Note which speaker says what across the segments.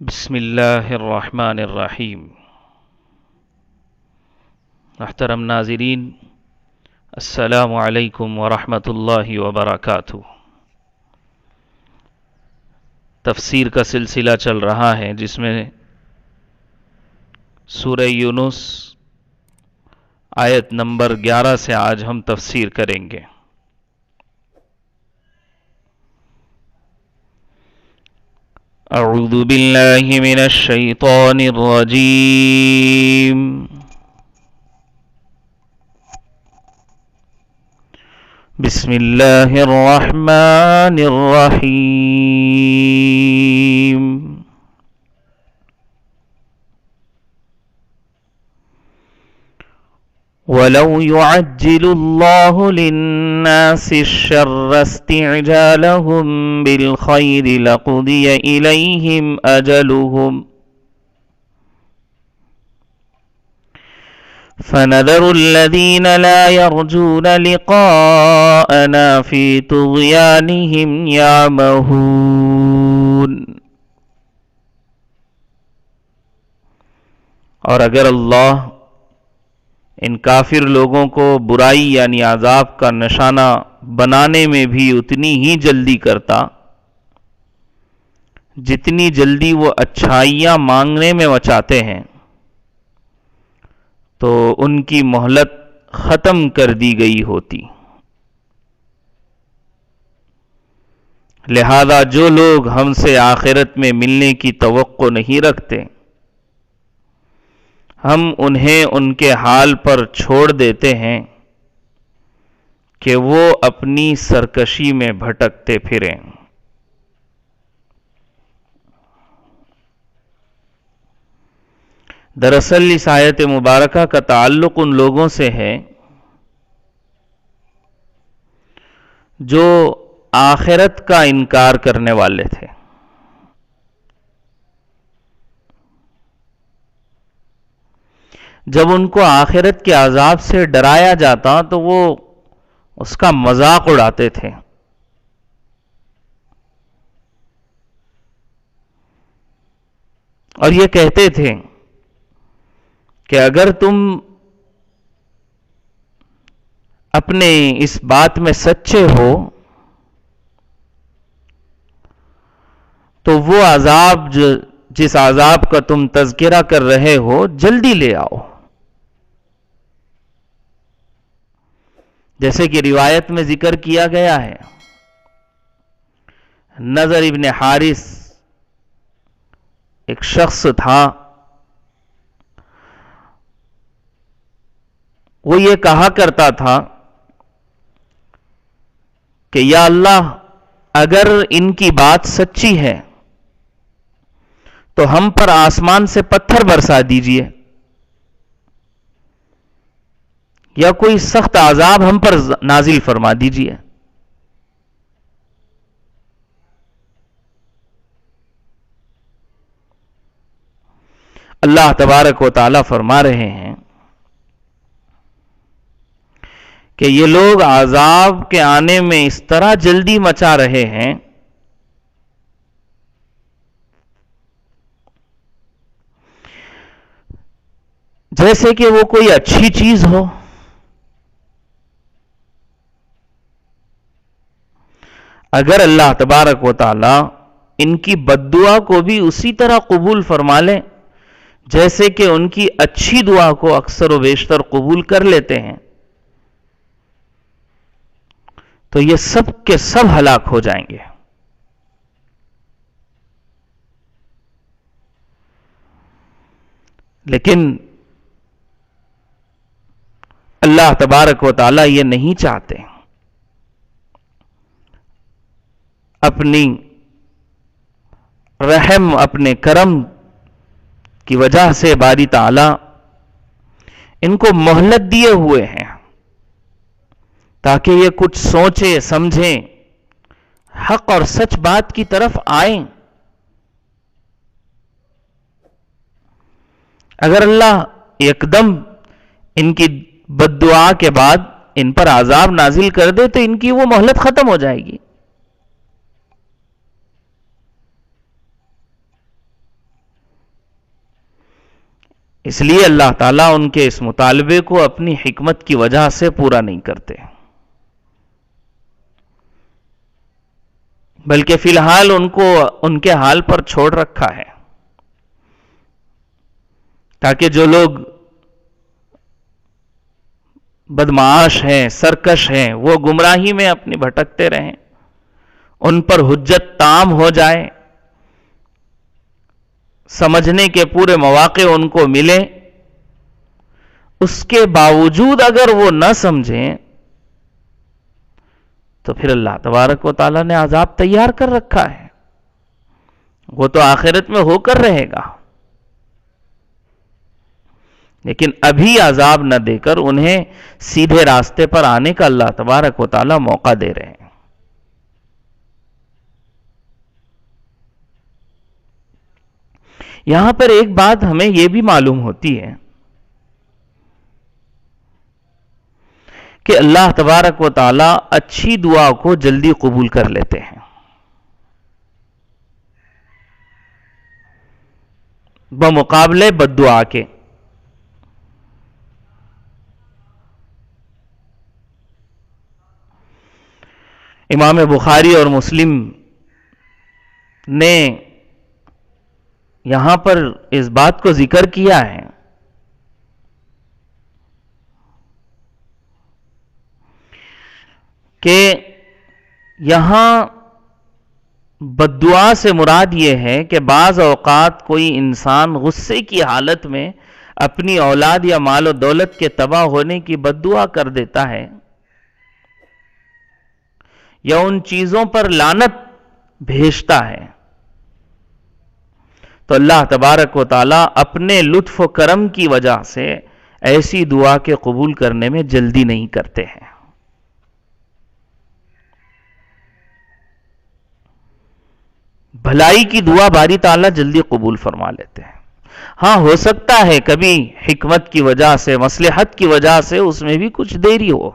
Speaker 1: بسم اللہ الرحمن الرحیم۔ محترم ناظرین، السلام علیکم ورحمۃ اللہ وبرکاتہ۔ تفسیر کا سلسلہ چل رہا ہے جس میں سورہ یونس آیت نمبر 11 سے آج ہم تفسیر کریں گے۔ اعوذ باللہ من الشیطان الرجیم۔ بسم اللہ الرحمن الرحیم۔ وَلَوْ يُعَجِّلُ اللَّهُ لِلنَّاسِ الشَّرَّ اسْتِعْجَالَهُم بِالْخَيْرِ لَقُضِيَ إِلَيْهِمْ أَجَلُهُمْ فَنَذَرُ الَّذِينَ لَا يَرْجُونَ لِقَاءَنَا فِي طُغْيَانِهِمْ يَعْمَهُونَ۔ اور اگر اللہ ان کافر لوگوں کو برائی یعنی عذاب کا نشانہ بنانے میں بھی اتنی ہی جلدی کرتا جتنی جلدی وہ اچھائیاں مانگنے میں مچاتے ہیں تو ان کی مہلت ختم کر دی گئی ہوتی۔ لہذا جو لوگ ہم سے آخرت میں ملنے کی توقع نہیں رکھتے، ہم انہیں ان کے حال پر چھوڑ دیتے ہیں کہ وہ اپنی سرکشی میں بھٹکتے پھریں۔ دراصل اس آیت مبارکہ کا تعلق ان لوگوں سے ہے جو آخرت کا انکار کرنے والے تھے۔ جب ان کو آخرت کے عذاب سے ڈرایا جاتا تو وہ اس کا مذاق اڑاتے تھے۔ اور یہ کہتے تھے کہ اگر تم اپنے اس بات میں سچے ہو تو وہ عذاب جس عذاب کا تم تذکرہ کر رہے ہو جلدی لے آؤ۔ جیسے کہ روایت میں ذکر کیا گیا ہے، نضر ابن حارث ایک شخص تھا، وہ یہ کہا کرتا تھا کہ یا اللہ اگر ان کی بات سچی ہے تو ہم پر آسمان سے پتھر برسا دیجئے یا کوئی سخت عذاب ہم پر نازل فرما دیجئے۔ اللہ تبارک و تعالی فرما رہے ہیں کہ یہ لوگ عذاب کے آنے میں اس طرح جلدی مچا رہے ہیں جیسے کہ وہ کوئی اچھی چیز ہو۔ اگر اللہ تبارک و تعالی ان کی بد دعا کو بھی اسی طرح قبول فرما لیں جیسے کہ ان کی اچھی دعا کو اکثر و بیشتر قبول کر لیتے ہیں تو یہ سب کے سب ہلاک ہو جائیں گے۔ لیکن اللہ تبارک و تعالی یہ نہیں چاہتے۔ اپنی رحم اپنے کرم کی وجہ سے باری تعالی ان کو مہلت دیے ہوئے ہیں تاکہ یہ کچھ سوچیں سمجھیں، حق اور سچ بات کی طرف آئیں۔ اگر اللہ یکدم ان کی بد دعا کے بعد ان پر عذاب نازل کر دے تو ان کی وہ مہلت ختم ہو جائے گی۔ اس لیے اللہ تعالیٰ ان کے اس مطالبے کو اپنی حکمت کی وجہ سے پورا نہیں کرتے، بلکہ فی الحال ان کو ان کے حال پر چھوڑ رکھا ہے، تاکہ جو لوگ بدمعاش ہیں، سرکش ہیں، وہ گمراہی میں اپنی بھٹکتے رہیں، ان پر حجت تام ہو جائے، سمجھنے کے پورے مواقع ان کو ملے، اس کے باوجود اگر وہ نہ سمجھیں تو پھر اللہ تبارک و تعالیٰ نے عذاب تیار کر رکھا ہے، وہ تو آخرت میں ہو کر رہے گا، لیکن ابھی عذاب نہ دے کر انہیں سیدھے راستے پر آنے کا اللہ تبارک و تعالیٰ موقع دے رہے ہیں۔ یہاں پر ایک بات ہمیں یہ بھی معلوم ہوتی ہے کہ اللہ تبارک و تعالیٰ اچھی دعا کو جلدی قبول کر لیتے ہیں، بمقابلے بد دعا کے۔ امام بخاری اور مسلم نے یہاں پر اس بات کو ذکر کیا ہے کہ یہاں بد دعا سے مراد یہ ہے کہ بعض اوقات کوئی انسان غصے کی حالت میں اپنی اولاد یا مال و دولت کے تباہ ہونے کی بد دعا کر دیتا ہے، یا ان چیزوں پر لعنت بھیجتا ہے، تو اللہ تبارک و تعالیٰ اپنے لطف و کرم کی وجہ سے ایسی دعا کے قبول کرنے میں جلدی نہیں کرتے ہیں۔ بھلائی کی دعا باری تعالیٰ جلدی قبول فرما لیتے ہیں۔ ہاں، ہو سکتا ہے کبھی حکمت کی وجہ سے، مصلحت کی وجہ سے اس میں بھی کچھ دیری ہو،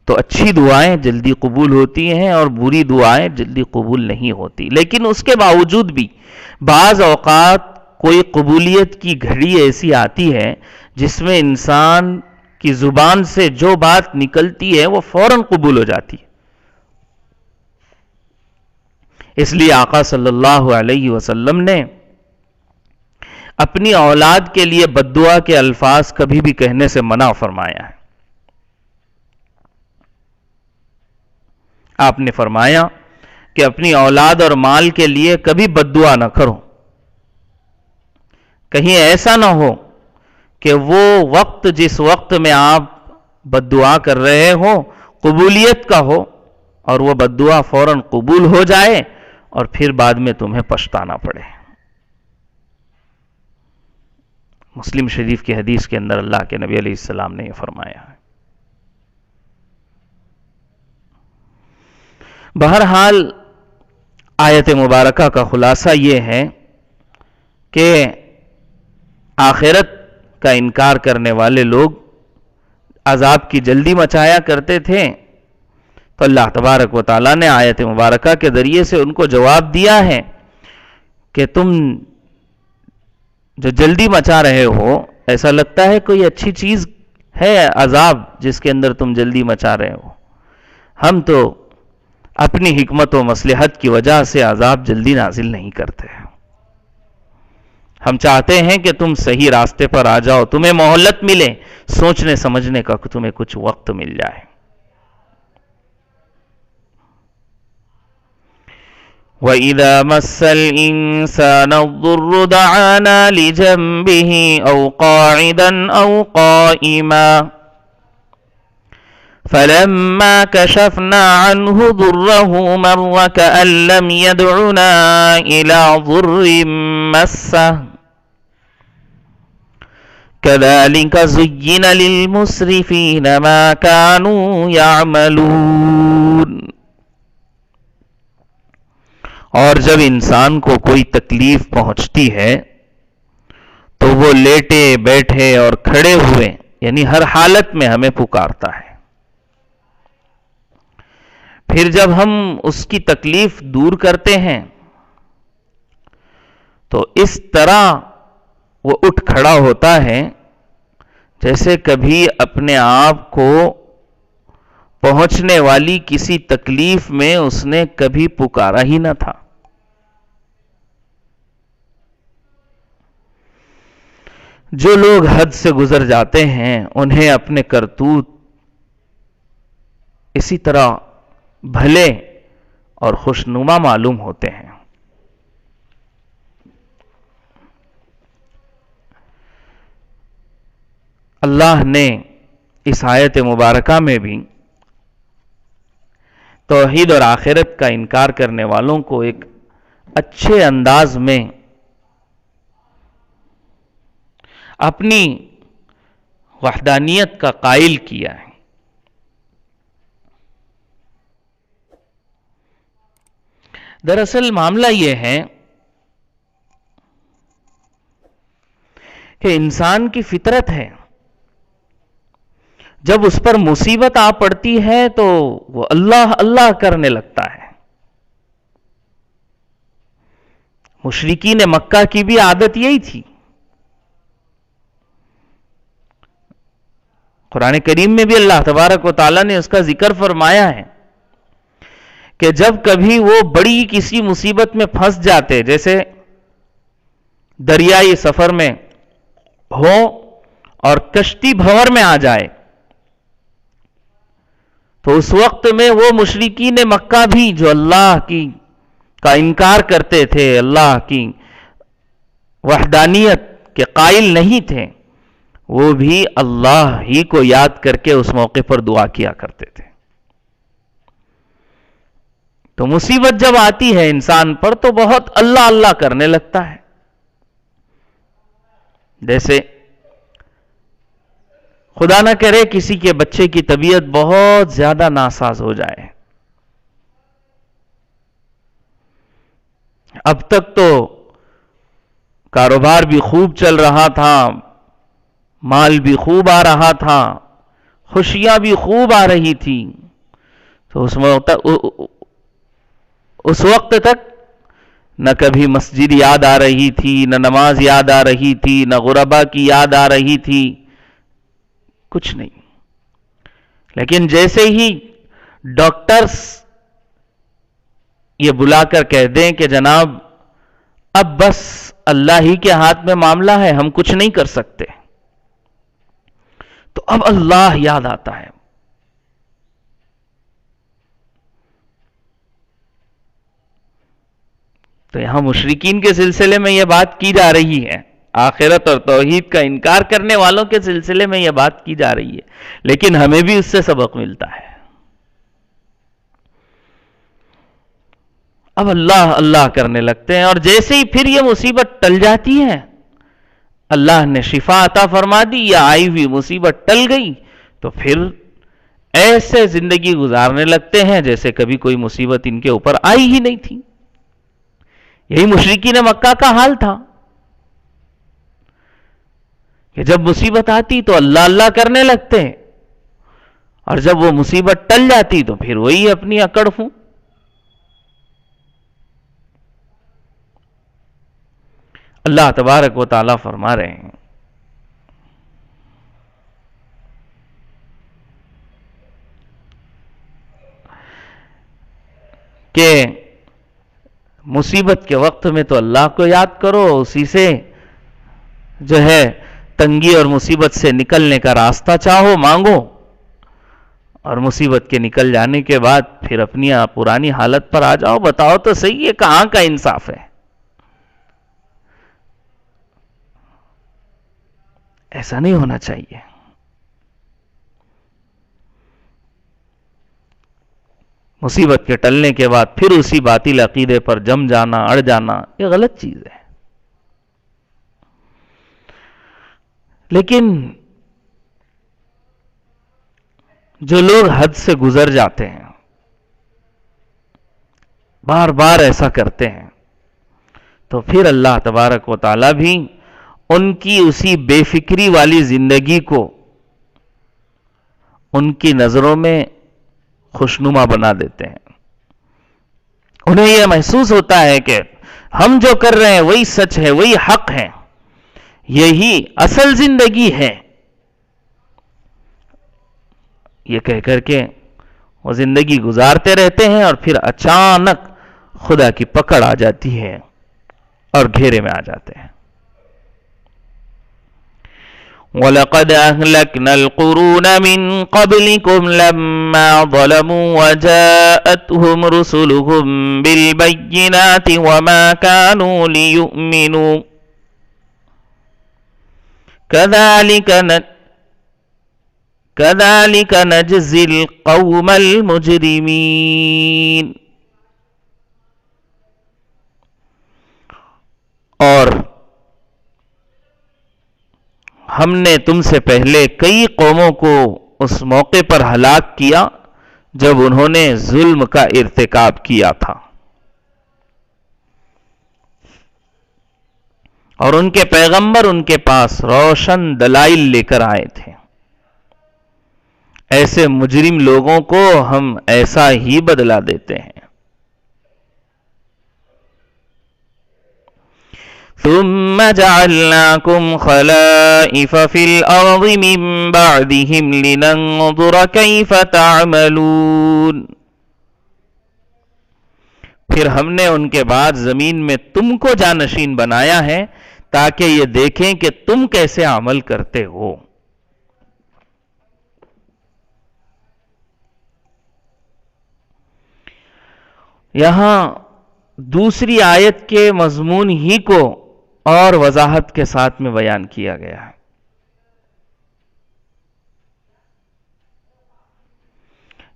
Speaker 1: تو اچھی دعائیں جلدی قبول ہوتی ہیں اور بری دعائیں جلدی قبول نہیں ہوتی۔ لیکن اس کے باوجود بھی بعض اوقات کوئی قبولیت کی گھڑی ایسی آتی ہے جس میں انسان کی زبان سے جو بات نکلتی ہے وہ فوراً قبول ہو جاتی ہے۔ اس لیے آقا صلی اللہ علیہ وسلم نے اپنی اولاد کے لیے بد دعا کے الفاظ کبھی بھی کہنے سے منع فرمایا ہے۔ آپ نے فرمایا کہ اپنی اولاد اور مال کے لیے کبھی بد دعا نہ کرو، کہیں ایسا نہ ہو کہ وہ وقت جس وقت میں آپ بد دعا کر رہے ہو قبولیت کا ہو اور وہ بد دعا فوراً قبول ہو جائے اور پھر بعد میں تمہیں پچھتانا پڑے۔ مسلم شریف کی حدیث کے اندر اللہ کے نبی علیہ السلام نے یہ فرمایا ہے۔ بہرحال آیت مبارکہ کا خلاصہ یہ ہے کہ آخرت کا انکار کرنے والے لوگ عذاب کی جلدی مچایا کرتے تھے، تو اللہ تبارک و تعالیٰ نے آیت مبارکہ کے ذریعے سے ان کو جواب دیا ہے کہ تم جو جلدی مچا رہے ہو، ایسا لگتا ہے کوئی اچھی چیز ہے عذاب جس کے اندر تم جلدی مچا رہے ہو، ہم تو اپنی حکمت و مصلحت کی وجہ سے عذاب جلدی نازل نہیں کرتے، ہم چاہتے ہیں کہ تم صحیح راستے پر آ جاؤ، تمہیں مہلت ملے، سوچنے سمجھنے کا تمہیں کچھ وقت مل جائے۔ وَإِذَا مَسَّ الْإِنسَانَ الضُّرُّ دَعَانَا لِجَنبِهِ أَوْ قَاعِدًا أَوْ قَائِمًا فَلَمَّا كَشَفْنَا عَنْهُ ضُرَّهُ مَرَّ كَأَن لَّمْ يَدْعُنَا إِلَى ضُرٍّ مَّسَّهُ كَذَلِكَ زُيِّنَ لِلْمُسْرِفِينَ مَا كَانُوا يَعْمَلُونَ۔ اور جب انسان کو کوئی تکلیف پہنچتی ہے تو وہ لیٹے بیٹھے اور کھڑے ہوئے یعنی ہر حالت میں ہمیں پکارتا ہے، پھر جب ہم اس کی تکلیف دور کرتے ہیں تو اس طرح وہ اٹھ کھڑا ہوتا ہے جیسے کبھی اپنے آپ کو پہنچنے والی کسی تکلیف میں اس نے کبھی پکارا ہی نہ تھا. جو لوگ حد سے گزر جاتے ہیں انہیں اپنے کرتوت اسی طرح بھلے اور خوشنما معلوم ہوتے ہیں. اللہ نے اس آیت مبارکہ میں بھی توحید اور آخرت کا انکار کرنے والوں کو ایک اچھے انداز میں اپنی وحدانیت کا قائل کیا ہے. دراصل معاملہ یہ ہے کہ انسان کی فطرت ہے، جب اس پر مصیبت آ پڑتی ہے تو وہ اللہ اللہ کرنے لگتا ہے. مشرکین مکہ کی بھی عادت یہی تھی. قرآن کریم میں بھی اللہ تبارک و تعالیٰ نے اس کا ذکر فرمایا ہے کہ جب کبھی وہ بڑی کسی مصیبت میں پھنس جاتے، جیسے دریائی سفر میں ہو اور کشتی بھنور میں آ جائے، تو اس وقت میں وہ مشرکین مکہ بھی جو اللہ کا انکار کرتے تھے، اللہ کی وحدانیت کے قائل نہیں تھے، وہ بھی اللہ ہی کو یاد کر کے اس موقع پر دعا کیا کرتے تھے. تو مصیبت جب آتی ہے انسان پر تو بہت اللہ اللہ کرنے لگتا ہے. جیسے خدا نہ کرے کسی کے بچے کی طبیعت بہت زیادہ ناساز ہو جائے. اب تک تو کاروبار بھی خوب چل رہا تھا، مال بھی خوب آ رہا تھا، خوشیاں بھی خوب آ رہی تھی. تو اس وقت تک نہ کبھی مسجد یاد آ رہی تھی، نہ نماز یاد آ رہی تھی، نہ غربا کی یاد آ رہی تھی، کچھ نہیں. لیکن جیسے ہی ڈاکٹرز یہ بلا کر کہہ دیں کہ جناب اب بس اللہ ہی کے ہاتھ میں معاملہ ہے، ہم کچھ نہیں کر سکتے، تو اب اللہ یاد آتا ہے. تو یہاں مشرکین کے سلسلے میں یہ بات کی جا رہی ہے، آخرت اور توحید کا انکار کرنے والوں کے سلسلے میں یہ بات کی جا رہی ہے، لیکن ہمیں بھی اس سے سبق ملتا ہے. اب اللہ اللہ کرنے لگتے ہیں، اور جیسے ہی پھر یہ مصیبت ٹل جاتی ہے، اللہ نے شفا عطا فرما دی، یا آئی ہوئی مصیبت ٹل گئی، تو پھر ایسے زندگی گزارنے لگتے ہیں جیسے کبھی کوئی مصیبت ان کے اوپر آئی ہی نہیں تھی. یہی مشرکین مکہ کا حال تھا کہ جب مصیبت آتی تو اللہ اللہ کرنے لگتے، اور جب وہ مصیبت ٹل جاتی تو پھر وہی اپنی اکڑ فوں. اللہ تبارک و تعالیٰ فرما رہے ہیں کہ مصیبت کے وقت میں تو اللہ کو یاد کرو، اسی سے جو ہے تنگی اور مصیبت سے نکلنے کا راستہ چاہو، مانگو، اور مصیبت کے نکل جانے کے بعد پھر اپنی پرانی حالت پر آ جاؤ. بتاؤ تو صحیح ہے کہاں کا انصاف ہے؟ ایسا نہیں ہونا چاہیے. مصیبت کے ٹلنے کے بعد پھر اسی باطل عقیدے پر جم جانا، اڑ جانا، یہ غلط چیز ہے. لیکن جو لوگ حد سے گزر جاتے ہیں، بار بار ایسا کرتے ہیں، تو پھر اللہ تبارک و تعالیٰ بھی ان کی اسی بے فکری والی زندگی کو ان کی نظروں میں خوشنما بنا دیتے ہیں. انہیں یہ محسوس ہوتا ہے کہ ہم جو کر رہے ہیں وہی سچ ہے، وہی حق ہے، یہی اصل زندگی ہے. یہ کہہ کر کے وہ زندگی گزارتے رہتے ہیں اور پھر اچانک خدا کی پکڑ آ جاتی ہے اور گھیرے میں آ جاتے ہیں. وَلَقَدْ أَهْلَكْنَا الْقُرُونَ مِنْ قَبْلِكُمْ لَمَّا ظَلَمُوا وَجَاءَتْهُمْ رُسُلُهُمْ بِالْبَيِّنَاتِ وَمَا كَانُوا لِيُؤْمِنُوا كَذَلِكَ نَجْزِي الْقَوْمَ الْمُجْرِمِينَ. اور ہم نے تم سے پہلے کئی قوموں کو اس موقع پر ہلاک کیا جب انہوں نے ظلم کا ارتکاب کیا تھا، اور ان کے پیغمبر ان کے پاس روشن دلائل لے کر آئے تھے. ایسے مجرم لوگوں کو ہم ایسا ہی بدلہ دیتے ہیں. ثم جعلناكم خلائف في الأرض من بعدهم لننظر كيف تعملون. پھر ہم نے ان کے بعد زمین میں تم کو جانشین بنایا ہے تاکہ یہ دیکھیں کہ تم کیسے عمل کرتے ہو. یہاں دوسری آیت کے مضمون ہی کو اور وضاحت کے ساتھ میں بیان کیا گیا ہے.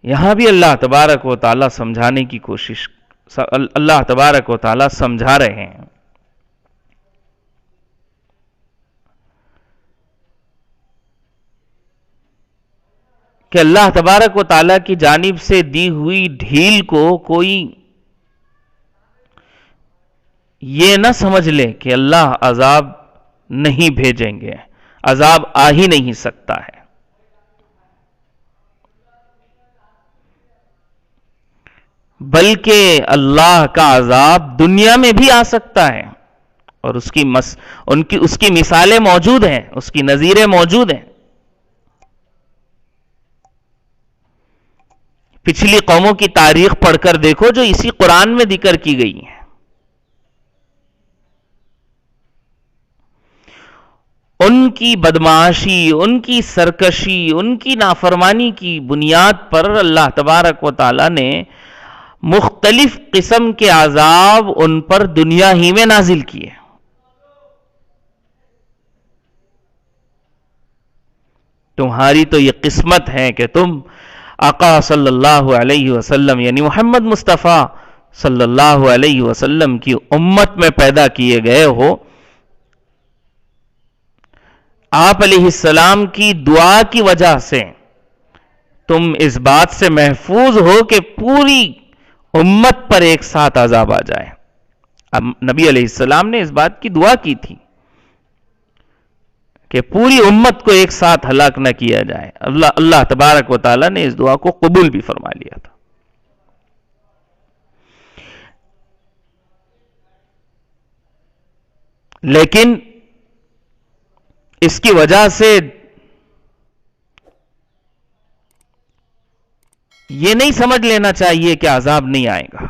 Speaker 1: یہاں بھی اللہ تبارک و تعالی سمجھانے کی کوشش، اللہ تبارک و تعالی سمجھا رہے ہیں کہ اللہ تبارک و تعالی کی جانب سے دی ہوئی ڈھیل کو کوئی یہ نہ سمجھ لے کہ اللہ عذاب نہیں بھیجیں گے، عذاب آ ہی نہیں سکتا ہے. بلکہ اللہ کا عذاب دنیا میں بھی آ سکتا ہے، اور اس کی مثالیں موجود ہیں، اس کی نظیریں موجود ہیں. پچھلی قوموں کی تاریخ پڑھ کر دیکھو جو اسی قرآن میں ذکر کی گئی ہیں. ان کی بدمعاشی، ان کی سرکشی، ان کی نافرمانی کی بنیاد پر اللہ تبارک و تعالی نے مختلف قسم کے عذاب ان پر دنیا ہی میں نازل کیے. تمہاری تو یہ قسمت ہے کہ تم آقا صلی اللہ علیہ وسلم یعنی محمد مصطفیٰ صلی اللہ علیہ وسلم کی امت میں پیدا کیے گئے ہو. آپ علیہ السلام کی دعا کی وجہ سے تم اس بات سے محفوظ ہو کہ پوری امت پر ایک ساتھ عذاب آ جائے. اب نبی علیہ السلام نے اس بات کی دعا کی تھی کہ پوری امت کو ایک ساتھ ہلاک نہ کیا جائے. اللہ تبارک و تعالی نے اس دعا کو قبول بھی فرما لیا تھا. لیکن اس کی وجہ سے یہ نہیں سمجھ لینا چاہیے کہ عذاب نہیں آئے گا.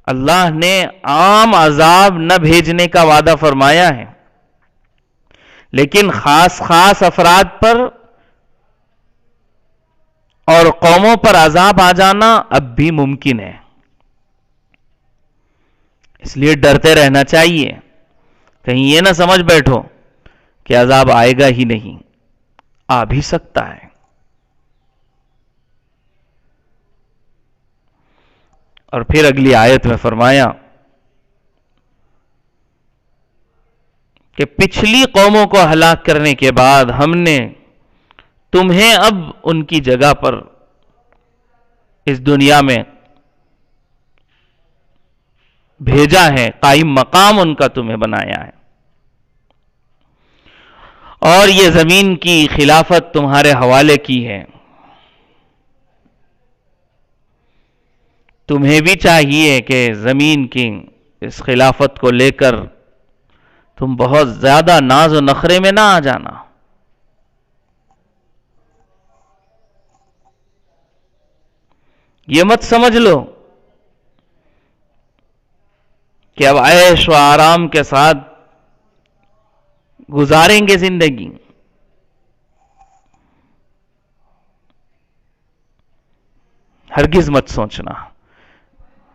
Speaker 1: اللہ نے عام عذاب نہ بھیجنے کا وعدہ فرمایا ہے، لیکن خاص افراد پر اور قوموں پر عذاب آ جانا اب بھی ممکن ہے. اس لیے ڈرتے رہنا چاہیے، کہیں یہ نہ سمجھ بیٹھو کہ عذاب آئے گا ہی نہیں، آ بھی سکتا ہے. اور پھر اگلی آیت میں فرمایا کہ پچھلی قوموں کو ہلاک کرنے کے بعد ہم نے تمہیں اب ان کی جگہ پر اس دنیا میں بھیجا ہے، قائم مقام ان کا تمہیں بنایا ہے، اور یہ زمین کی خلافت تمہارے حوالے کی ہے. تمہیں بھی چاہیے کہ زمین کی اس خلافت کو لے کر تم بہت زیادہ ناز و نخرے میں نہ آ جانا. یہ مت سمجھ لو کہ اب عیش و آرام کے ساتھ گزاریں گے زندگی. ہرگز مت سوچنا،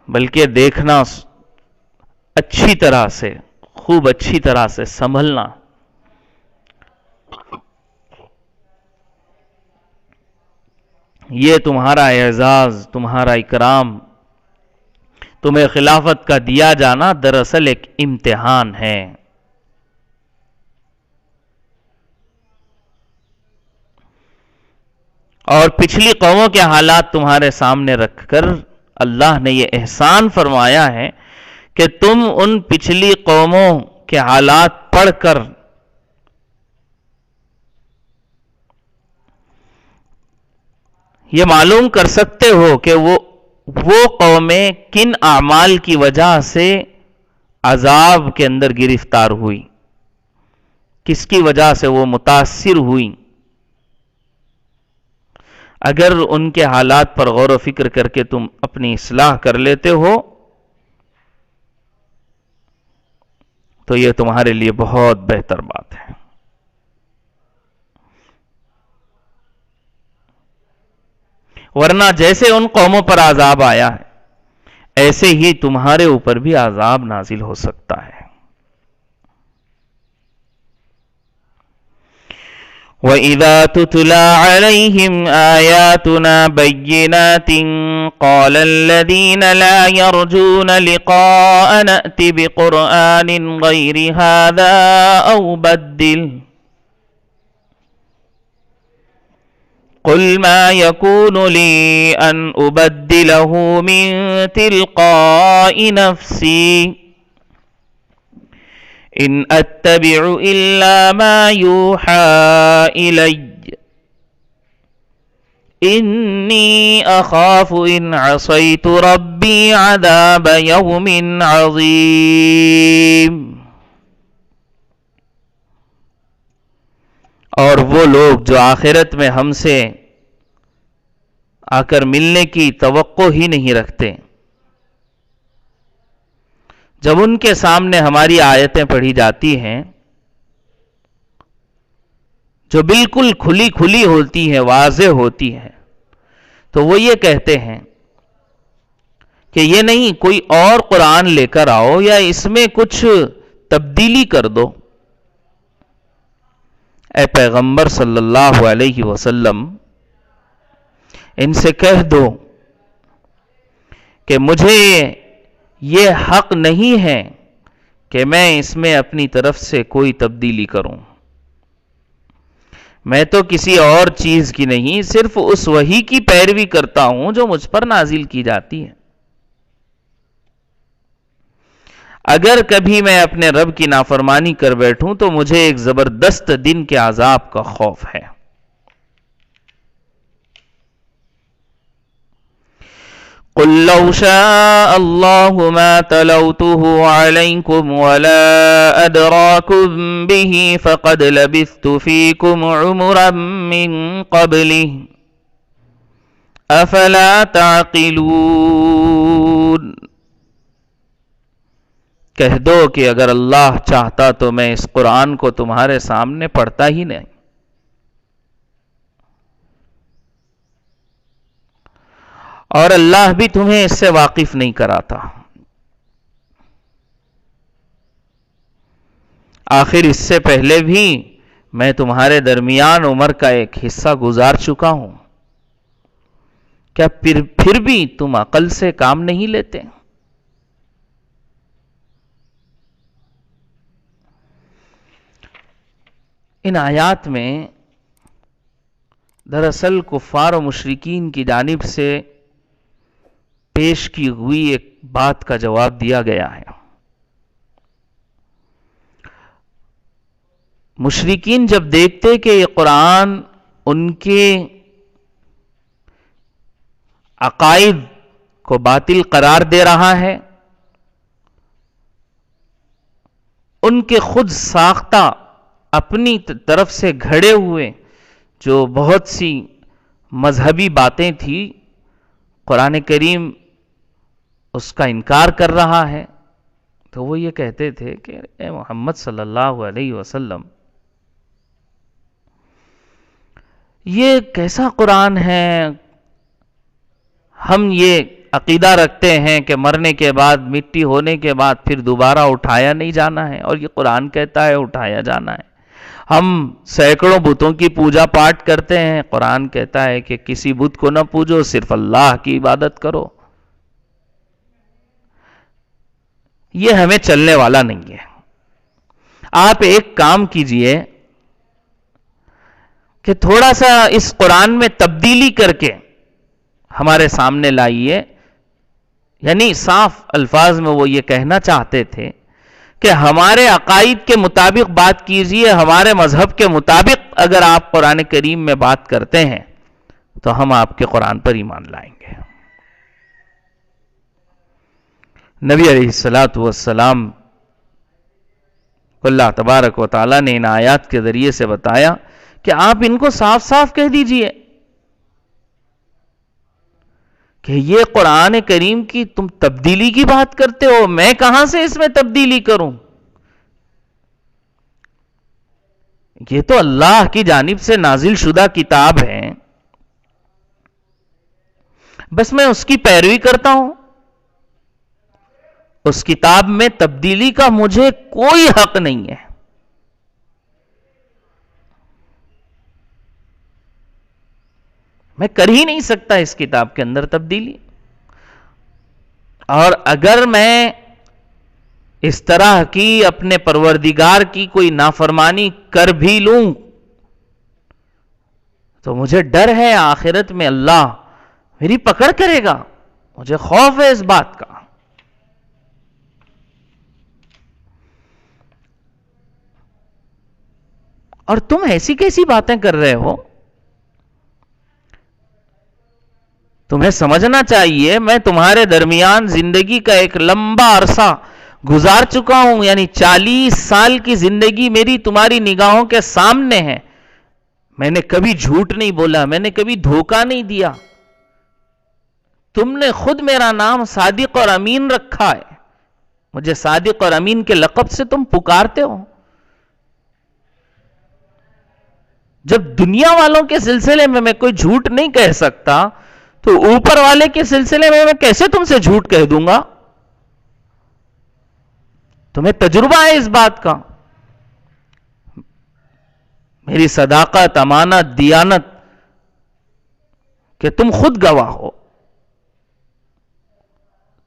Speaker 1: بلکہ دیکھنا، اچھی طرح سے، خوب اچھی طرح سے سنبھلنا. یہ تمہارا اعزاز، تمہارا اکرام، تمہیں خلافت کا دیا جانا دراصل ایک امتحان ہے. اور پچھلی قوموں کے حالات تمہارے سامنے رکھ کر اللہ نے یہ احسان فرمایا ہے کہ تم ان پچھلی قوموں کے حالات پڑھ کر یہ معلوم کر سکتے ہو کہ وہ قومیں کن اعمال کی وجہ سے عذاب کے اندر گرفتار ہوئی، کس کی وجہ سے وہ متاثر ہوئی. اگر ان کے حالات پر غور و فکر کر کے تم اپنی اصلاح کر لیتے ہو تو یہ تمہارے لیے بہت بہتر بات ہے. ورنہ جیسے ان قوموں پر عذاب آیا ہے ایسے ہی تمہارے اوپر بھی عذاب نازل ہو سکتا ہے. وَإِذَا تُتْلَى عَلَيْهِمْ آيَاتُنَا بَيِّنَاتٍ قَالَ الَّذِينَ لَا يَرْجُونَ لِقَاءَنَا ائْتِ بِقُرْآنٍ غَيْرِ هَذَا أَوْ بَدِّلْهُ قُلْ مَا يَكُونُ لِي أَنْ أُبَدِّلَهُ مِنْ تِلْقَاءِ نَفْسِي إِنْ أَتَّبِعُ إِلَّا مَا يُوحَى إِلَيَّ إِنِّي أَخَافُ إِنْ عَصَيْتُ رَبِّي عَذَابَ يَوْمٍ عَظِيمٍ. اور وہ لوگ جو آخرت میں ہم سے آ کر ملنے کی توقع ہی نہیں رکھتے، جب ان کے سامنے ہماری آیتیں پڑھی جاتی ہیں جو بالکل کھلی کھلی ہوتی ہیں، واضح ہوتی ہیں، تو وہ یہ کہتے ہیں کہ یہ نہیں، کوئی اور قرآن لے کر آؤ یا اس میں کچھ تبدیلی کر دو. اے پیغمبر صلی اللہ علیہ وسلم، ان سے کہہ دو کہ مجھے یہ حق نہیں ہے کہ میں اس میں اپنی طرف سے کوئی تبدیلی کروں. میں تو کسی اور چیز کی نہیں، صرف اس وحی کی پیروی کرتا ہوں جو مجھ پر نازل کی جاتی ہے. اگر کبھی میں اپنے رب کی نافرمانی کر بیٹھوں تو مجھے ایک زبردست دن کے عذاب کا خوف ہے. قُلْ لَوْ شَاءَ اللَّهُ مَا تَلَوْتُهُ عَلَيْكُمْ وَلَا أَدْرَاكُمْ بِهِ فَقَدْ لَبِثْتُ فِيكُمْ عُمُرًا مِّن قَبْلِهِ أَفَلَا تَعْقِلُونَ. کہہ دو کہ اگر اللہ چاہتا تو میں اس قرآن کو تمہارے سامنے پڑھتا ہی نہیں، اور اللہ بھی تمہیں اس سے واقف نہیں کراتا. آخر اس سے پہلے بھی میں تمہارے درمیان عمر کا ایک حصہ گزار چکا ہوں. کیا پھر بھی تم عقل سے کام نہیں لیتے؟ ان آیات میں دراصل کفار و مشرکین کی جانب سے پیش کی ہوئی ایک بات کا جواب دیا گیا ہے. مشرکین جب دیکھتے کہ یہ قرآن ان کے عقائد کو باطل قرار دے رہا ہے، ان کے خود ساختہ اپنی طرف سے گھڑے ہوئے جو بہت سی مذہبی باتیں تھی، قرآن کریم اس کا انکار کر رہا ہے. تو وہ یہ کہتے تھے کہ اے محمد صلی اللہ علیہ وسلم، یہ کیسا قرآن ہے؟ ہم یہ عقیدہ رکھتے ہیں کہ مرنے کے بعد، مٹی ہونے کے بعد پھر دوبارہ اٹھایا نہیں جانا ہے، اور یہ قرآن کہتا ہے اٹھایا جانا ہے. ہم سینکڑوں بتوں کی پوجا پاٹ کرتے ہیں، قرآن کہتا ہے کہ کسی بت کو نہ پوجو، صرف اللہ کی عبادت کرو. یہ ہمیں چلنے والا نہیں ہے. آپ ایک کام کیجئے کہ تھوڑا سا اس قرآن میں تبدیلی کر کے ہمارے سامنے لائیے. یعنی صاف الفاظ میں وہ یہ کہنا چاہتے تھے کہ ہمارے عقائد کے مطابق بات کیجئے، ہمارے مذہب کے مطابق اگر آپ قرآن کریم میں بات کرتے ہیں تو ہم آپ کے قرآن پر ایمان لائیں گے. نبی علیہ السلام اللہ تبارک و تعالیٰ نے ان آیات کے ذریعے سے بتایا کہ آپ ان کو صاف صاف کہہ دیجئے کہ یہ قرآن کریم کی تم تبدیلی کی بات کرتے ہو، میں کہاں سے اس میں تبدیلی کروں؟ یہ تو اللہ کی جانب سے نازل شدہ کتاب ہے، بس میں اس کی پیروی کرتا ہوں. اس کتاب میں تبدیلی کا مجھے کوئی حق نہیں ہے. میں کر ہی نہیں سکتا اس کتاب کے اندر تبدیلی. اور اگر میں اس طرح کی اپنے پروردگار کی کوئی نافرمانی کر بھی لوں تو مجھے ڈر ہے آخرت میں اللہ میری پکڑ کرے گا. مجھے خوف ہے اس بات کا. اور تم ایسی کیسی باتیں کر رہے ہو؟ تمہیں سمجھنا چاہیے میں تمہارے درمیان زندگی کا ایک لمبا عرصہ گزار چکا ہوں، یعنی 40 سال کی زندگی میری تمہاری نگاہوں کے سامنے ہے. میں نے کبھی جھوٹ نہیں بولا، میں نے کبھی دھوکہ نہیں دیا. تم نے خود میرا نام صادق اور امین رکھا ہے. مجھے صادق اور امین کے لقب سے تم پکارتے ہو. جب دنیا والوں کے سلسلے میں کوئی جھوٹ نہیں کہہ سکتا تو اوپر والے کے سلسلے میں کیسے تم سے جھوٹ کہہ دوں گا؟ تمہیں تجربہ ہے اس بات کا. میری صداقت، امانت، دیانت کہ تم خود گواہ ہو.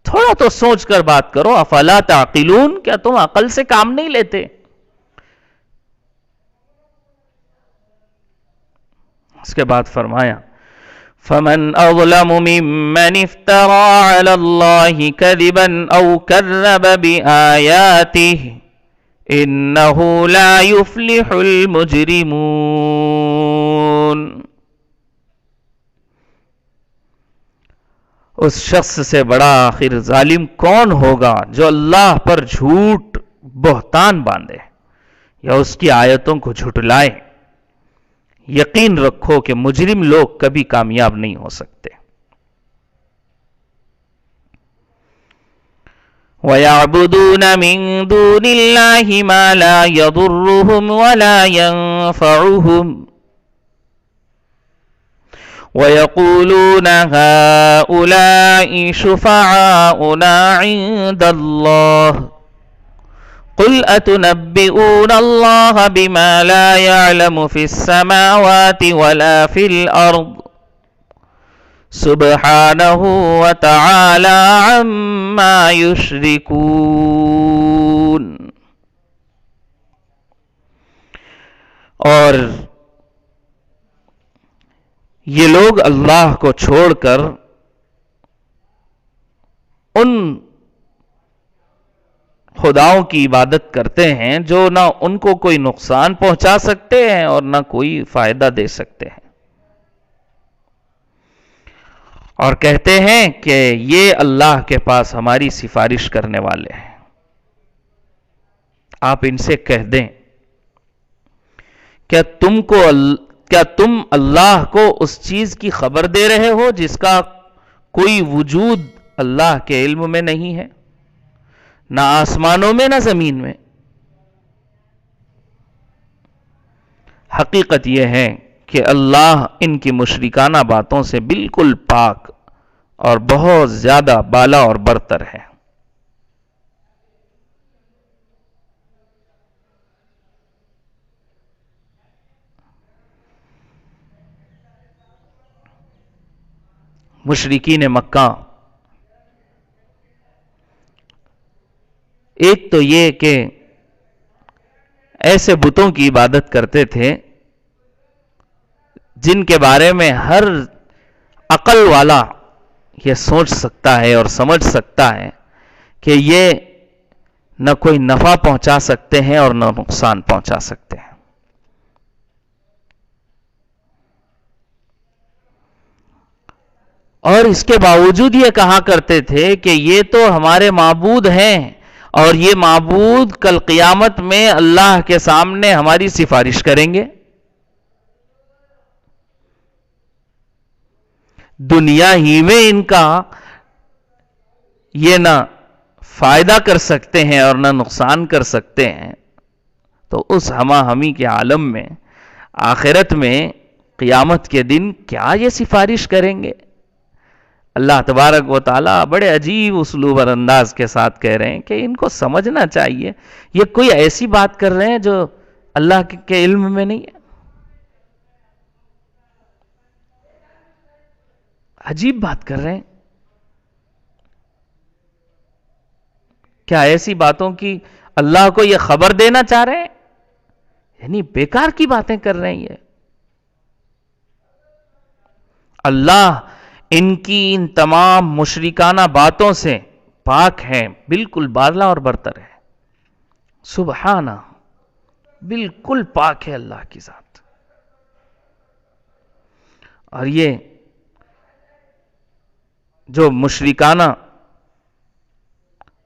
Speaker 1: تھوڑا تو سوچ کر بات کرو. افلا تعقلون، کیا تم عقل سے کام نہیں لیتے؟ اس کے بعد فرمایا فَمَنْ أَظْلَمُ مِمَّنِ افْتَرَى عَلَى اللَّهِ كَذِبًا أَوْ كَذَّبَ بِآيَاتِهِ إِنَّهُ لَا يُفْلِحُ الْمُجْرِمُونَ. اس شخص سے بڑا آخر ظالم کون ہوگا جو اللہ پر جھوٹ بہتان باندھے یا اس کی آیتوں کو جھٹلائے. یقین رکھو کہ مجرم لوگ کبھی کامیاب نہیں ہو سکتے. وَيَعْبُدُونَ مِن دُونِ اللَّهِ مَا لَا يَضُرُّهُمْ وَلَا يَنفَعُهُمْ وَيَقُولُونَ هَؤُلَاءِ شُفَعَاؤُنَا عِندَ اللَّهِ قُلْ أَتُنَبِّئُونَ اللَّهَ بِمَا لَا يَعْلَمُ فِي السَّمَاوَاتِ وَلَا فِي الْأَرْضِ سُبْحَانَهُ وَتَعَالَى عَمَّا يُشْرِكُونَ. اور یہ لوگ اللہ کو چھوڑ کر ان خداؤں کی عبادت کرتے ہیں جو نہ ان کو کوئی نقصان پہنچا سکتے ہیں اور نہ کوئی فائدہ دے سکتے ہیں. اور کہتے ہیں کہ یہ اللہ کے پاس ہماری سفارش کرنے والے ہیں. آپ ان سے کہہ دیں کیا تم اللہ کو اس چیز کی خبر دے رہے ہو جس کا کوئی وجود اللہ کے علم میں نہیں ہے، نہ آسمانوں میں نہ زمین میں؟ حقیقت یہ ہے کہ اللہ ان کی مشرکانہ باتوں سے بالکل پاک اور بہت زیادہ بالا اور برتر ہے. مشرکین مکہ ایک تو یہ کہ ایسے بتوں کی عبادت کرتے تھے جن کے بارے میں ہر عقل والا یہ سوچ سکتا ہے اور سمجھ سکتا ہے کہ یہ نہ کوئی نفع پہنچا سکتے ہیں اور نہ نقصان پہنچا سکتے ہیں. اور اس کے باوجود یہ کہا کرتے تھے کہ یہ تو ہمارے معبود ہیں اور یہ معبود کل قیامت میں اللہ کے سامنے ہماری سفارش کریں گے. دنیا ہی میں ان کا یہ نہ فائدہ کر سکتے ہیں اور نہ نقصان کر سکتے ہیں، تو اس ہما ہمی کے عالم میں آخرت میں قیامت کے دن کیا یہ سفارش کریں گے؟ اللہ تبارک و تعالیٰ بڑے عجیب اسلوب اور انداز کے ساتھ کہہ رہے ہیں کہ ان کو سمجھنا چاہیے یہ کوئی ایسی بات کر رہے ہیں جو اللہ کے علم میں نہیں ہے. عجیب بات کر رہے ہیں. کیا ایسی باتوں کی اللہ کو یہ خبر دینا چاہ رہے ہیں؟ یعنی بیکار کی باتیں کر رہے ہیں. یہ اللہ ان کی ان تمام مشرکانہ باتوں سے پاک ہیں، بالکل بالا اور برتر ہے. سبحانہ، بالکل پاک ہے اللہ کی ذات. اور یہ جو مشرکانہ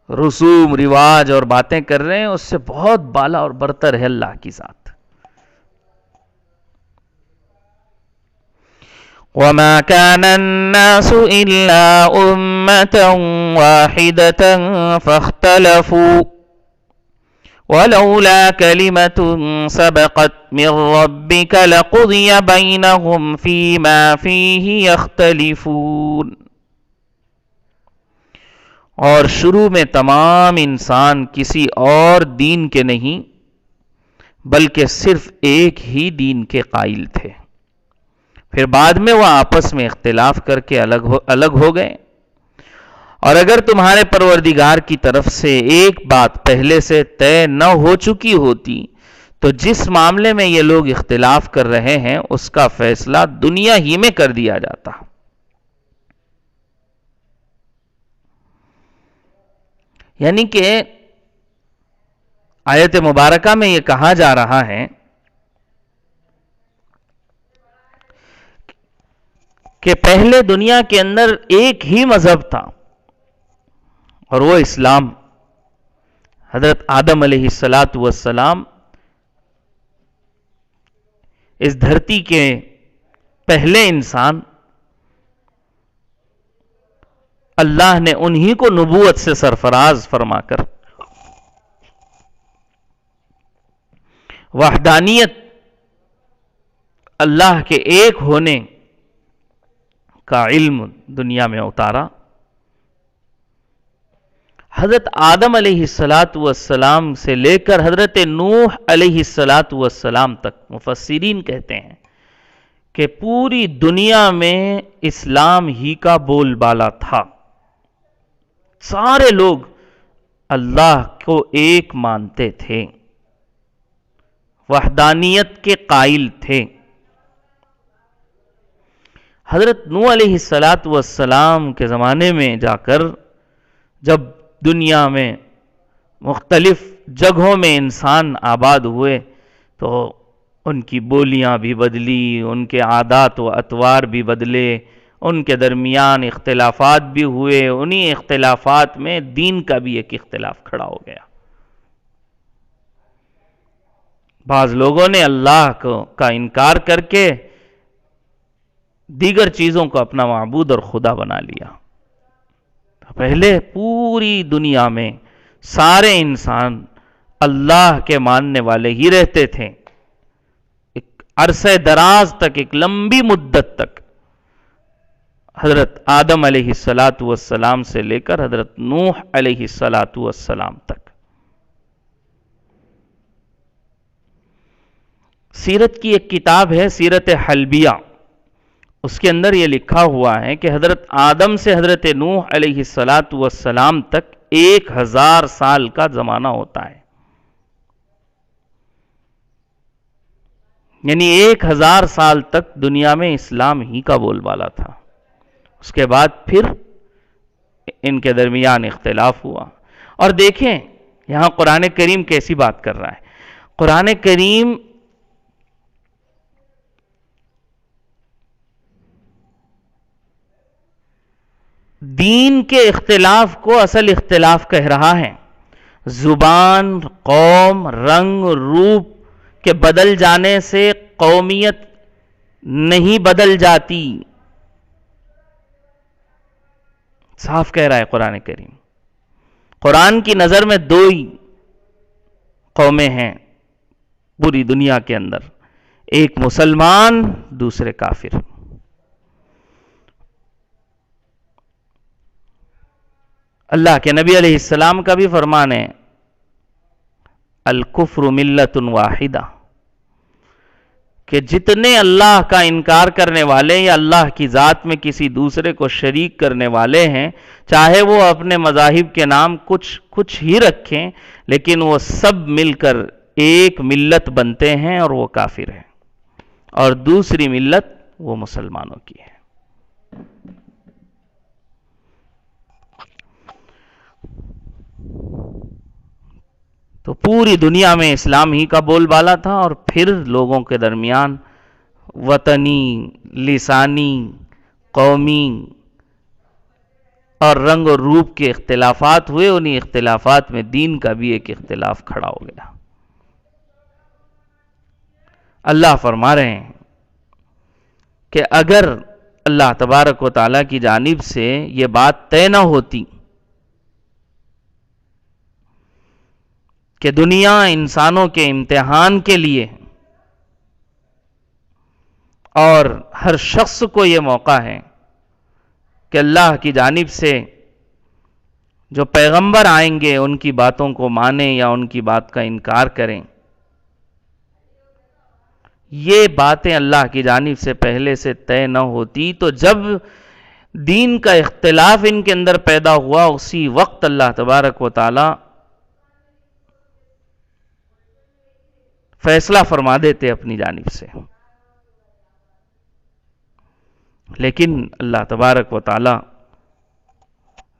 Speaker 1: رسوم رواج اور باتیں کر رہے ہیں اس سے بہت بالا اور برتر ہے اللہ کی ذات. وَمَا كَانَ النَّاسُ إِلَّا أُمَّةً وَاحِدَةً فَاخْتَلَفُوا وَلَوْلَا كَلِمَةٌ سَبَقَتْ مِنْ رَبِّكَ لَقُضِيَ بَيْنَهُمْ فِيمَا فِيهِ يَخْتَلِفُونَ. اور شروع میں تمام انسان کسی اور دین کے نہیں بلکہ صرف ایک ہی دین کے قائل تھے، پھر بعد میں وہ آپس میں اختلاف کر کے الگ ہو گئے. اور اگر تمہارے پروردگار کی طرف سے ایک بات پہلے سے طے نہ ہو چکی ہوتی تو جس معاملے میں یہ لوگ اختلاف کر رہے ہیں اس کا فیصلہ دنیا ہی میں کر دیا جاتا. یعنی کہ آیت مبارکہ میں یہ کہا جا رہا ہے کہ پہلے دنیا کے اندر ایک ہی مذہب تھا اور وہ اسلام. حضرت آدم علیہ السلام اس دھرتی کے پہلے انسان، اللہ نے انہی کو نبوت سے سرفراز فرما کر وحدانیت، اللہ کے ایک ہونے کا علم دنیا میں اتارا. حضرت آدم علیہ السلام سے لے کر حضرت نوح علیہ السلام تک مفسرین کہتے ہیں کہ پوری دنیا میں اسلام ہی کا بول بالا تھا. سارے لوگ اللہ کو ایک مانتے تھے، وحدانیت کے قائل تھے. حضرت نوح علیہ السلام کے زمانے میں جا کر جب دنیا میں مختلف جگہوں میں انسان آباد ہوئے تو ان کی بولیاں بھی بدلی، ان کے عادات و اطوار بھی بدلے، ان کے درمیان اختلافات بھی ہوئے، انہی اختلافات میں دین کا بھی ایک اختلاف کھڑا ہو گیا۔ بعض لوگوں نے اللہ کا انکار کر کے دیگر چیزوں کو اپنا معبود اور خدا بنا لیا۔ پہلے پوری دنیا میں سارے انسان اللہ کے ماننے والے ہی رہتے تھے، ایک عرصہ دراز تک، ایک لمبی مدت تک، حضرت آدم علیہ السلام سے لے کر حضرت نوح علیہ السلام تک۔ سیرت کی ایک کتاب ہے سیرت حلبیہ، اس کے اندر یہ لکھا ہوا ہے کہ حضرت آدم سے حضرت نوح علیہ السلام تک 1000 سال کا زمانہ ہوتا ہے، یعنی 1000 سال تک دنیا میں اسلام ہی کا بول بالا تھا۔ اس کے بعد پھر ان کے درمیان اختلاف ہوا۔ اور دیکھیں یہاں قرآن کریم کیسی بات کر رہا ہے۔ قرآن کریم دین کے اختلاف کو اصل اختلاف کہہ رہا ہے۔ زبان، قوم، رنگ، روپ کے بدل جانے سے قومیت نہیں بدل جاتی، صاف کہہ رہا ہے قرآن کریم۔ قرآن کی نظر میں 2 ہی قومیں ہیں پوری دنیا کے اندر، ایک مسلمان، دوسرے کافر۔ اللہ کے نبی علیہ السلام کا بھی فرمان ہے، الکفر ملت واحدہ، کہ جتنے اللہ کا انکار کرنے والے یا اللہ کی ذات میں کسی دوسرے کو شریک کرنے والے ہیں، چاہے وہ اپنے مذاہب کے نام کچھ ہی رکھیں، لیکن وہ سب مل کر ایک ملت بنتے ہیں اور وہ کافر ہیں، اور دوسری ملت وہ مسلمانوں کی ہے۔ تو پوری دنیا میں اسلام ہی کا بول بالا تھا، اور پھر لوگوں کے درمیان وطنی، لسانی، قومی اور رنگ اور روپ کے اختلافات ہوئے، انہی اختلافات میں دین کا بھی ایک اختلاف کھڑا ہو گیا۔ اللہ فرما رہے ہیں کہ اگر اللہ تبارک و تعالیٰ کی جانب سے یہ بات طے نہ ہوتی کہ دنیا انسانوں کے امتحان کے لیے، اور ہر شخص کو یہ موقع ہے کہ اللہ کی جانب سے جو پیغمبر آئیں گے ان کی باتوں کو مانیں یا ان کی بات کا انکار کریں، یہ باتیں اللہ کی جانب سے پہلے سے طے نہ ہوتی، تو جب دین کا اختلاف ان کے اندر پیدا ہوا، اسی وقت اللہ تبارک و تعالی فیصلہ فرما دیتے اپنی جانب سے۔ لیکن اللہ تبارک و تعالی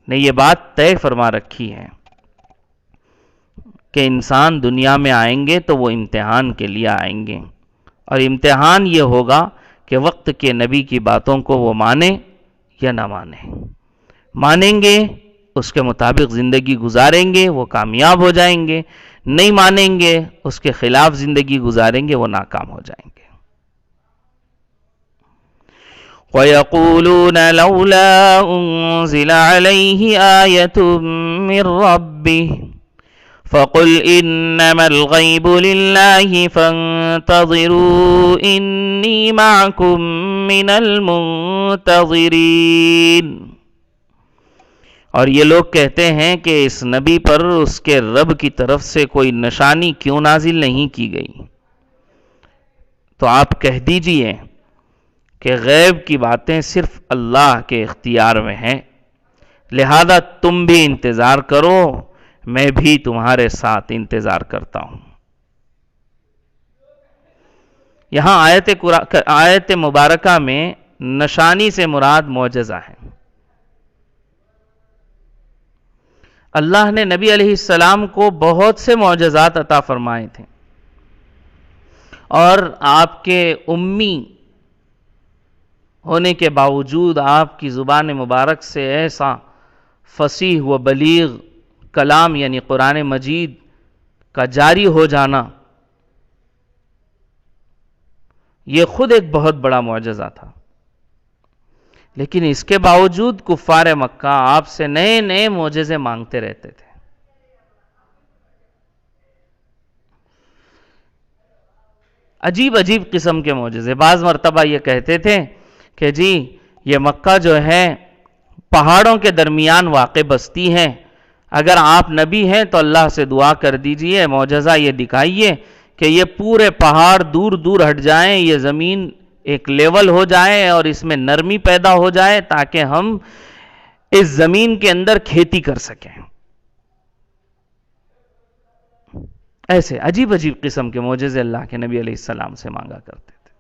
Speaker 1: نے یہ بات طے فرما رکھی ہے کہ انسان دنیا میں آئیں گے تو وہ امتحان کے لیے آئیں گے، اور امتحان یہ ہوگا کہ وقت کے نبی کی باتوں کو وہ مانیں یا نہ مانیں۔ مانیں گے اس کے مطابق زندگی گزاریں گے، وہ کامیاب ہو جائیں گے، نہیں مانیں گے اس کے خلاف زندگی گزاریں گے، وہ ناکام ہو جائیں گے۔ وَيَقُولُونَ لَوْلَا أُنزِلَ عَلَيْهِ آيَةٌ مِّن رَّبِّهِ فَقُلْ إِنَّمَا الْغَيْبُ لِلَّهِ فَانتَظِرُوا إِنِّي مَعَكُم مِّنَ الْمُنتَظِرِينَ۔ اور یہ لوگ کہتے ہیں کہ اس نبی پر اس کے رب کی طرف سے کوئی نشانی کیوں نازل نہیں کی گئی؟ تو آپ کہہ دیجئے کہ غیب کی باتیں صرف اللہ کے اختیار میں ہیں، لہذا تم بھی انتظار کرو، میں بھی تمہارے ساتھ انتظار کرتا ہوں۔ یہاں آیت مبارکہ میں نشانی سے مراد معجزہ ہے۔ اللہ نے نبی علیہ السلام کو بہت سے معجزات عطا فرمائے تھے، اور آپ کے امی ہونے کے باوجود آپ کی زبان مبارک سے ایسا فصیح و بلیغ کلام یعنی قرآن مجید کا جاری ہو جانا، یہ خود ایک بہت بڑا معجزہ تھا۔ لیکن اس کے باوجود کفار مکہ آپ سے نئے نئے معجزے مانگتے رہتے تھے۔ عجیب عجیب قسم کے معجزے۔ بعض مرتبہ یہ کہتے تھے کہ جی یہ مکہ جو ہے پہاڑوں کے درمیان واقع بستی ہے، اگر آپ نبی ہیں تو اللہ سے دعا کر دیجئے، معجزہ یہ دکھائیے کہ یہ پورے پہاڑ دور دور ہٹ جائیں، یہ زمین ایک لیول ہو جائے اور اس میں نرمی پیدا ہو جائے تاکہ ہم اس زمین کے اندر کھیتی کر سکیں۔ ایسے عجیب عجیب قسم کے معجزے اللہ کے نبی علیہ السلام سے مانگا کرتے تھے۔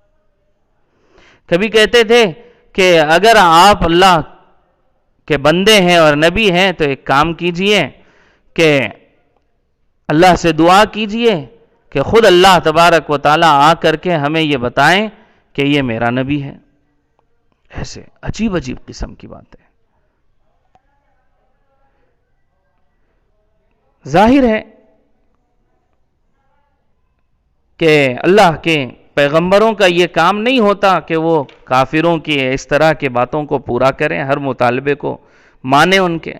Speaker 1: کبھی کہتے تھے کہ اگر آپ اللہ کے بندے ہیں اور نبی ہیں تو ایک کام کیجئے کہ اللہ سے دعا کیجئے کہ خود اللہ تبارک و تعالیٰ آ کر کے ہمیں یہ بتائیں کہ یہ میرا نبی ہے۔ ایسے عجیب عجیب قسم کی باتیں۔ ظاہر ہے کہ اللہ کے پیغمبروں کا یہ کام نہیں ہوتا کہ وہ کافروں کی اس طرح کی باتوں کو پورا کریں، ہر مطالبے کو مانیں ان کے۔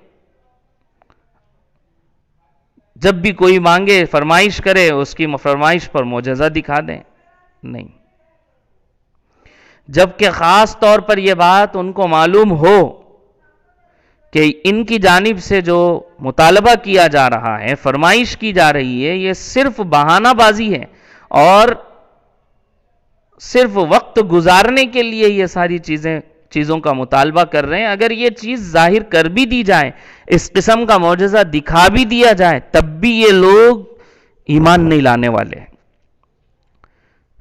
Speaker 1: جب بھی کوئی مانگے فرمائش کرے اس کی فرمائش پر معجزہ دکھا دیں، نہیں۔ جبکہ خاص طور پر یہ بات ان کو معلوم ہو کہ ان کی جانب سے جو مطالبہ کیا جا رہا ہے، فرمائش کی جا رہی ہے، یہ صرف بہانہ بازی ہے اور صرف وقت گزارنے کے لیے یہ ساری چیزوں کا مطالبہ کر رہے ہیں۔ اگر یہ چیز ظاہر کر بھی دی جائے، اس قسم کا معجزہ دکھا بھی دیا جائے، تب بھی یہ لوگ ایمان نہیں لانے والے ہیں۔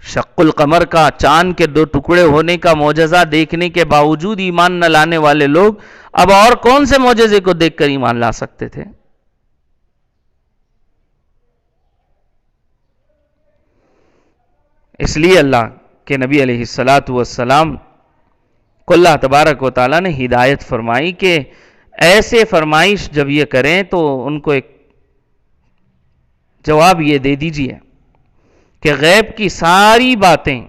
Speaker 1: شق القمر کا، چاند کے 2 ٹکڑے ہونے کا معجزہ دیکھنے کے باوجود ایمان نہ لانے والے لوگ اب اور کون سے معجزے کو دیکھ کر ایمان لا سکتے تھے؟ اس لیے اللہ کہ نبی علیہ السلام کو اللہ تبارک و تعالیٰ نے ہدایت فرمائی کہ ایسے فرمائش جب یہ کریں تو ان کو ایک جواب یہ دے دیجئے کہ غیب کی ساری باتیں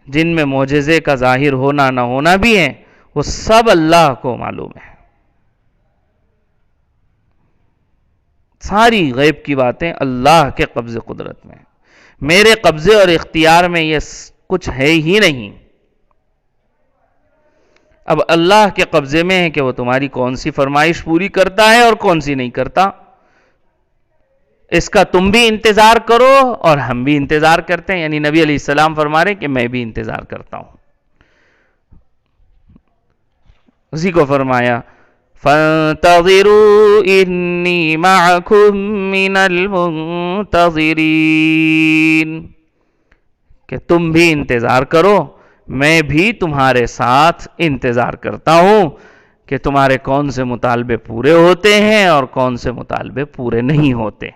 Speaker 1: جن میں معجزے کا ظاہر ہونا نہ ہونا بھی ہے، وہ سب اللہ کو معلوم ہے۔ ساری غیب کی باتیں اللہ کے قبضے قدرت میں ہیں، میرے قبضے اور اختیار میں یہ کچھ ہے ہی نہیں۔ اب اللہ کے قبضے میں ہے کہ وہ تمہاری کون سی فرمائش پوری کرتا ہے اور کون سی نہیں کرتا، اس کا تم بھی انتظار کرو اور ہم بھی انتظار کرتے ہیں۔ یعنی نبی علیہ السلام فرما رہے ہیں کہ میں بھی انتظار کرتا ہوں۔ اسی کو فرمایا فَانْتَظِرُوا إِنِّي مَعَكُمْ مِنَ الْمُنْتَظِرِينَ، کہ تم بھی انتظار کرو، میں بھی تمہارے ساتھ انتظار کرتا ہوں کہ تمہارے کون سے مطالبے پورے ہوتے ہیں اور کون سے مطالبے پورے نہیں ہوتے۔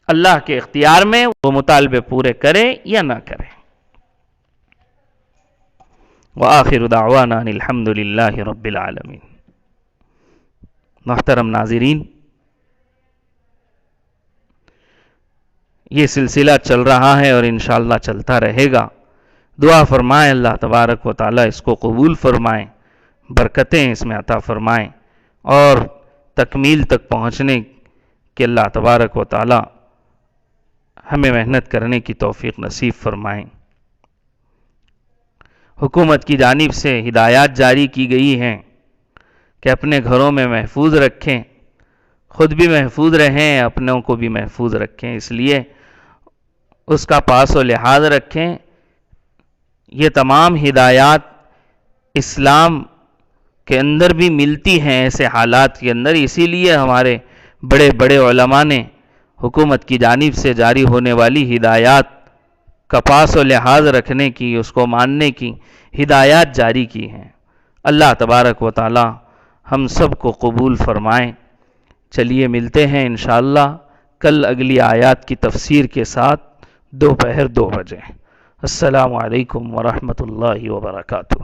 Speaker 1: اللہ کے اختیار میں وہ مطالبے پورے کرے یا نہ کرے۔ وآخر دعوانا ان الحمد للہ رب العالمین۔ محترم ناظرین، یہ سلسلہ چل رہا ہے اور انشاءاللہ چلتا رہے گا۔ دعا فرمائیں اللہ تبارک و تعالیٰ اس کو قبول فرمائیں، برکتیں اس میں عطا فرمائیں اور تکمیل تک پہنچنے کے اللہ تبارک و تعالیٰ ہمیں محنت کرنے کی توفیق نصیب فرمائیں۔ حکومت کی جانب سے ہدایات جاری کی گئی ہیں کہ اپنے گھروں میں محفوظ رکھیں، خود بھی محفوظ رہیں، اپنوں کو بھی محفوظ رکھیں، اس لیے اس کا پاس و لحاظ رکھیں۔ یہ تمام ہدایات اسلام کے اندر بھی ملتی ہیں ایسے حالات کے اندر، اسی لیے ہمارے بڑے بڑے علماء نے حکومت کی جانب سے جاری ہونے والی ہدایات کا پاس و لحاظ رکھنے کی، اس کو ماننے کی ہدایات جاری کی ہیں۔ اللہ تبارک و تعالی ہم سب کو قبول فرمائیں۔ چلیے ملتے ہیں انشاءاللہ کل اگلی آیات کی تفسیر کے ساتھ دوپہر 2 بجے۔ السلام علیکم ورحمۃ اللہ وبرکاتہ۔